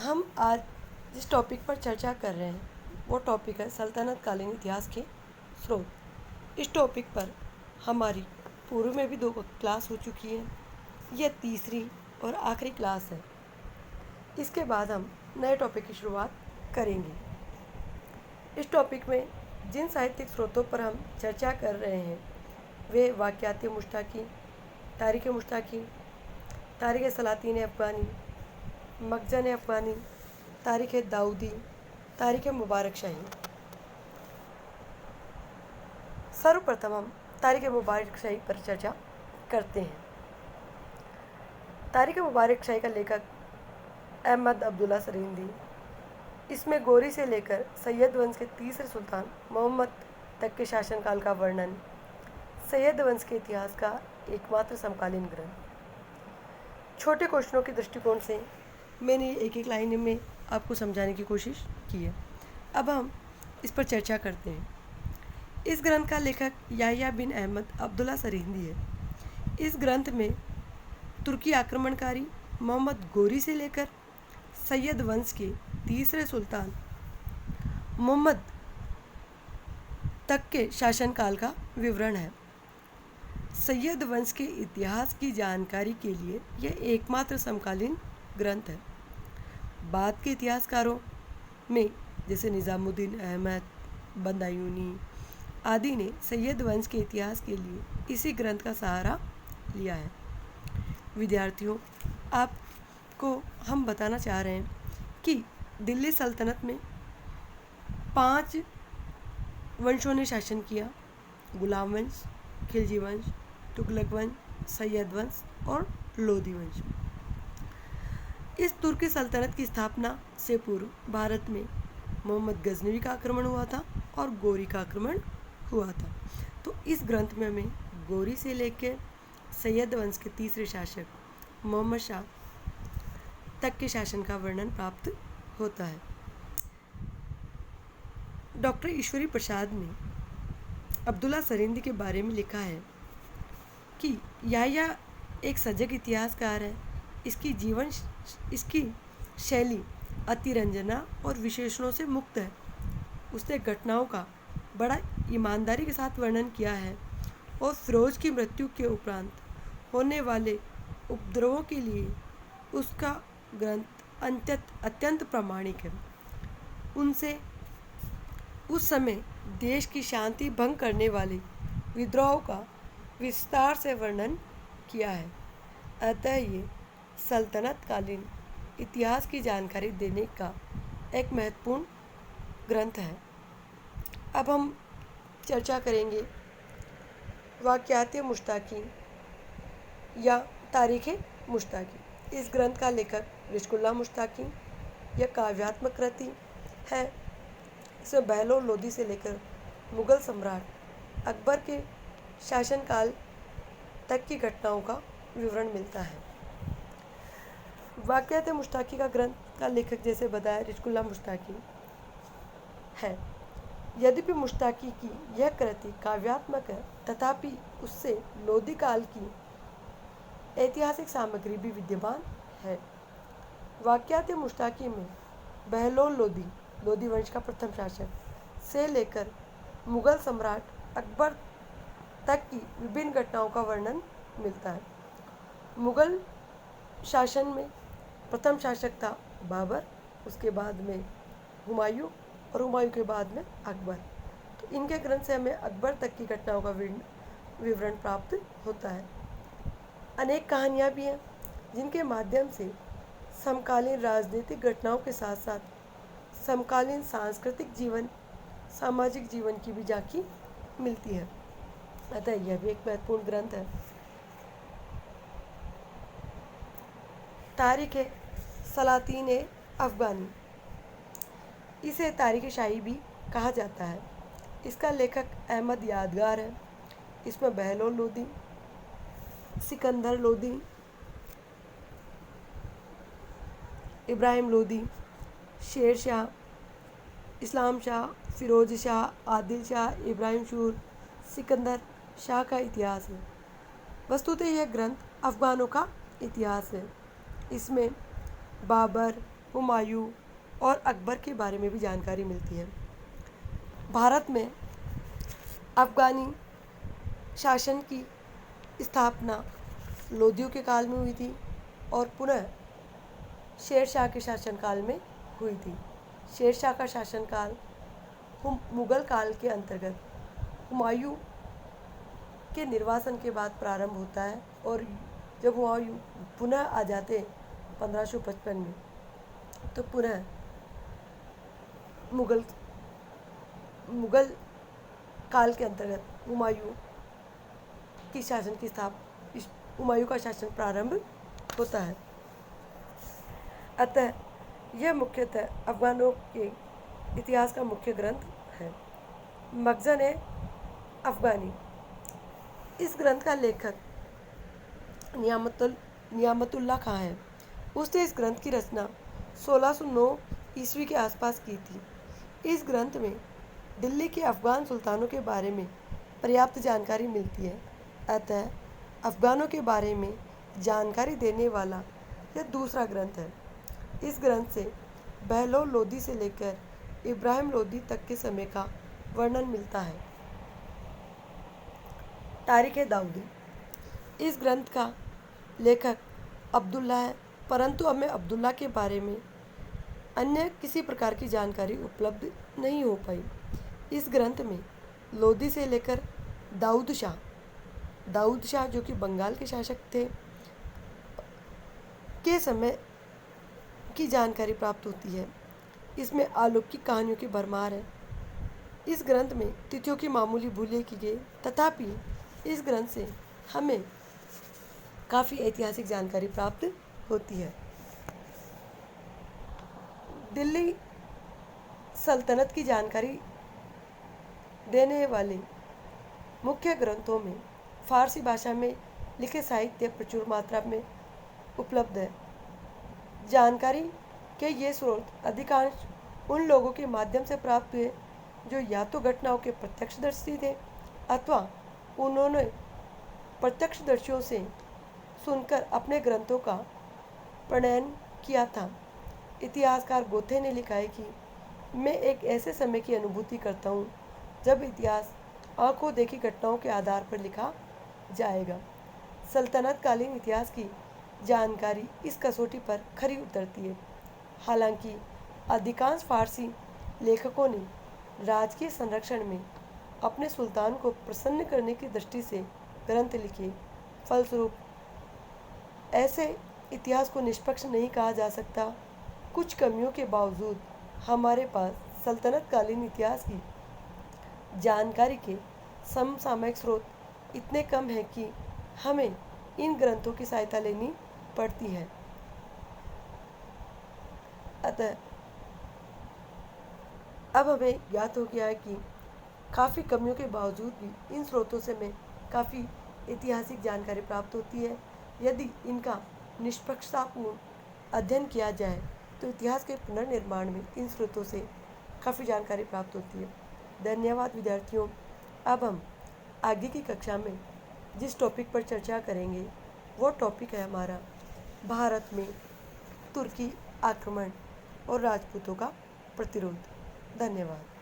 हम आज जिस टॉपिक पर चर्चा कर रहे हैं वो टॉपिक है सल्तनत कालीन इतिहास के स्रोत। इस टॉपिक पर हमारी पूर्व में भी 2 क्लास हो चुकी है। यह तीसरी और आखिरी क्लास है। इसके बाद हम नए टॉपिक की शुरुआत करेंगे। इस टॉपिक में जिन साहित्यिक स्रोतों पर हम चर्चा कर रहे हैं वे वाक़यात मुश्ताकी, तारीख़ मुश्ताकी, तारीख़ सलातीन अफ़गानी, मखज़न अफ़गानी, तारीख़ दाऊदी, तारीख़ मुबारक शाही। सर्वप्रथम हम तारीख़ मुबारक शाही पर चर्चा करते हैं। तारीख़ मुबारक शाही का लेखक अहमद अब्दुल्ला सरींदी। इसमें गोरी से लेकर सैयद वंश के तीसरे सुल्तान मोहम्मद तक के शासनकाल का वर्णन, सैयद वंश के इतिहास का एकमात्र समकालीन ग्रंथ। छोटे क्वेश्चनों के दृष्टिकोण से मैंने एक एक लाइन में आपको समझाने की कोशिश की है। अब हम इस पर चर्चा करते हैं। इस ग्रंथ का लेखक याह्या बिन अहमद अब्दुल्ला सरींदी है। इस ग्रंथ में तुर्की आक्रमणकारी मोहम्मद गोरी से लेकर सैयद वंश के तीसरे सुल्तान मोहम्मद तक के शासनकाल का विवरण है। सैयद वंश के इतिहास की जानकारी के लिए यह एकमात्र समकालीन ग्रंथ है। बाद के इतिहासकारों में जैसे निज़ामुद्दीन अहमद, बदायूनी आदि ने सैयद वंश के इतिहास के लिए इसी ग्रंथ का सहारा लिया है। विद्यार्थियों, आपको हम बताना चाह रहे हैं कि दिल्ली सल्तनत में 5 वंशों ने शासन किया: गुलाम वंश, खिलजी वंश, तुगलक वंश, सैयद वंश और लोदी वंश। इस तुर्की सल्तनत की स्थापना से पूर्व भारत में मोहम्मद गजनवी का आक्रमण हुआ था और गोरी का आक्रमण हुआ था। तो इस ग्रंथ में हमें गोरी से लेकर सैयद वंश के तीसरे शासक मोहम्मद शाह तक के शासन का वर्णन प्राप्त होता है। डॉक्टर ईश्वरी प्रसाद ने अब्दुल्ला सरींदी के बारे में लिखा है कि याह्या एक सजग इतिहासकार है। इसकी शैली अतिरंजना और विशेषणों से मुक्त है। उसने घटनाओं का बड़ा ईमानदारी के साथ वर्णन किया है और फिरोज की मृत्यु के उपरांत होने वाले उपद्रवों के लिए उसका ग्रंथ अत्यंत प्रामाणिक है। उनसे उस समय देश की शांति भंग करने वाले विद्रोहों का विस्तार से वर्णन किया है। अतः ये सल्तनतकालीन इतिहास की जानकारी देने का एक महत्वपूर्ण ग्रंथ है। अब हम चर्चा करेंगे वाक़यात मुश्ताकी या तारीख़ मुश्ताकी। इस ग्रंथ का लेखक रिज़्कुल्लाह मुश्ताकी यह काव्यात्मक कृति है। इसमें बहलोल लोदी से लेकर मुग़ल सम्राट अकबर के शासनकाल तक की घटनाओं का विवरण मिलता है। वाक़यात मुश्ताकी का ग्रंथ का लेखक जैसे बताया रिज़्कुल्लाह मुश्ताकी है। यद्यपि मुश्ताकी की यह कृति काव्यात्मक है तथापि उससे लोदी काल की ऐतिहासिक सामग्री भी विद्यमान है। वाक़यात मुश्ताकी में बहलोल लोदी वंश का प्रथम शासक से लेकर मुग़ल सम्राट अकबर तक की विभिन्न घटनाओं का वर्णन मिलता है। मुग़ल शासन में प्रथम शासक था बाबर, उसके बाद में हुमायूं और हुमायूं के बाद में अकबर। तो इनके ग्रंथ से हमें अकबर तक की घटनाओं का विवरण प्राप्त होता है। अनेक कहानियाँ भी हैं जिनके माध्यम से समकालीन राजनीतिक घटनाओं के साथ साथ समकालीन सांस्कृतिक जीवन, सामाजिक जीवन की भी झांकी मिलती है। अतः यह भी एक महत्वपूर्ण ग्रंथ है। तारीख़ सलातीन अफ़गानी, इसे तारीख़ शाही भी कहा जाता है। इसका लेखक अहमद यादगार है। इसमें बहलोल लोदी, सिकंदर लोदी, इब्राहिम लोदी, शेर शाह, इस्लाम शाह, फिरोज शाह, आदिल शाह, इब्राहिम शूर, सिकंदर शाह का इतिहास है। वस्तुतः यह ग्रंथ अफ़गानों का इतिहास है। इसमें बाबर, हुमायूं और अकबर के बारे में भी जानकारी मिलती है। भारत में अफ़गानी शासन की स्थापना लोदियों के काल में हुई थी और पुनः शेर शाह के शासनकाल में हुई थी। शेर शाह का शासनकाल मुग़ल काल के अंतर्गत हुमायूं के निर्वासन के बाद प्रारंभ होता है और जब हुमायूं पुनः आ जाते 1555 में तो पुनः मुग़ल काल के अंतर्गत हुमायूं का शासन प्रारंभ होता है। अतः यह मुख्यतः अफ़गानों के इतिहास का मुख्य ग्रंथ है। मखज़न अफ़गानी, इस ग्रंथ का लेखक नियामतुल्लाह खां है। उसने इस ग्रंथ की रचना 1609 ईस्वी के आसपास की थी। इस ग्रंथ में दिल्ली के अफ़गान सुल्तानों के बारे में पर्याप्त जानकारी मिलती है। अतः अफ़गानों के बारे में जानकारी देने वाला यह दूसरा ग्रंथ है। इस ग्रंथ से बहलोल लोदी से लेकर इब्राहिम लोदी तक के समय का वर्णन मिलता है। तारीख़ दाऊदी, इस ग्रंथ का लेखक अब्दुल्ला है, परंतु हमें अब्दुल्ला के बारे में अन्य किसी प्रकार की जानकारी उपलब्ध नहीं हो पाई। इस ग्रंथ में लोदी से लेकर दाऊद शाह जो कि बंगाल के शासक थे के समय की जानकारी प्राप्त होती है। इसमें अलौकिक कहानियों की भरमार है। इस ग्रंथ में तिथियों की मामूली भूलें की गई, तथापि इस ग्रंथ से हमें काफ़ी ऐतिहासिक जानकारी प्राप्त होती है। दिल्ली सल्तनत की जानकारी देने वाले मुख्य ग्रंथों में फ़ारसी भाषा में लिखे साहित्य प्रचुर मात्रा में उपलब्ध है। जानकारी के ये स्रोत अधिकांश उन लोगों के माध्यम से प्राप्त हुए जो या तो घटनाओं के प्रत्यक्षदर्शी थे अथवा उन्होंने प्रत्यक्षदर्शियों से सुनकर अपने ग्रंथों का प्रणयन किया था। इतिहासकार गोथे ने लिखा है कि मैं एक ऐसे समय की अनुभूति करता हूँ जब इतिहास आंखों देखी घटनाओं के आधार पर लिखा जाएगा। सल्तनत कालीन इतिहास की जानकारी इस कसौटी पर खरी उतरती है। हालांकि अधिकांश फारसी लेखकों ने राजकीय संरक्षण में अपने सुल्तान को प्रसन्न करने की दृष्टि से ग्रंथ लिखे, फलस्वरूप ऐसे इतिहास को निष्पक्ष नहीं कहा जा सकता। कुछ कमियों के बावजूद हमारे पास सल्तनत कालीन इतिहास की जानकारी के समसामयिक स्रोत इतने कम हैं कि हमें इन ग्रंथों की सहायता लेनी पड़ती है। अतः अब हमें ज्ञात हो गया है कि काफ़ी कमियों के बावजूद भी इन स्रोतों से हमें काफ़ी ऐतिहासिक जानकारी प्राप्त होती है। यदि इनका निष्पक्षतापूर्ण अध्ययन किया जाए तो इतिहास के पुनर्निर्माण में इन स्रोतों से काफ़ी जानकारी प्राप्त होती है। धन्यवाद विद्यार्थियों। अब हम आगे की कक्षा में जिस टॉपिक पर चर्चा करेंगे वो टॉपिक है हमारा भारत में तुर्की आक्रमण और राजपूतों का प्रतिरोध। धन्यवाद।